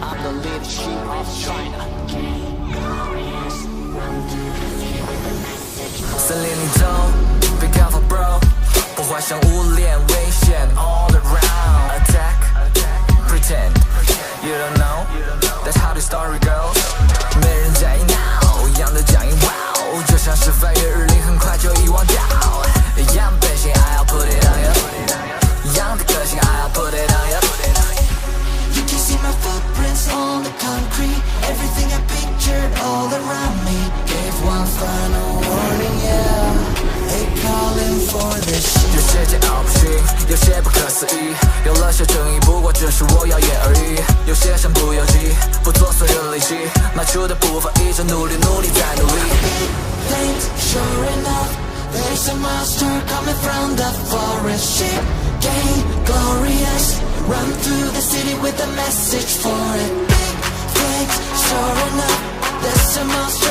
I'm the leadership of China. 森林里头别高发 bro， 破坏生物链危险 all around attack pretend you don't know that's how the story goes。 没人在意 now， 一样的僵硬 wow， 就像是翻越日历很快就遗忘掉，一样的本性 I'll put it on you， 一样的个性 I'll put it on you。You can see my footprints on the concrete. Everything I pictured all around me. Gave one final warning, yeah. They calling for this shit. 有些桀骜不驯，有些不可思议，有了些争议，不过只是我谣言而已。有些身不由己，不做损人利己，迈出的步伐一直努力，努力再努力。Things sure enough, there's a monster coming from the forest. Shit, gain glorious. Run through the city with a message for it. Big things, sure enough, there's a monster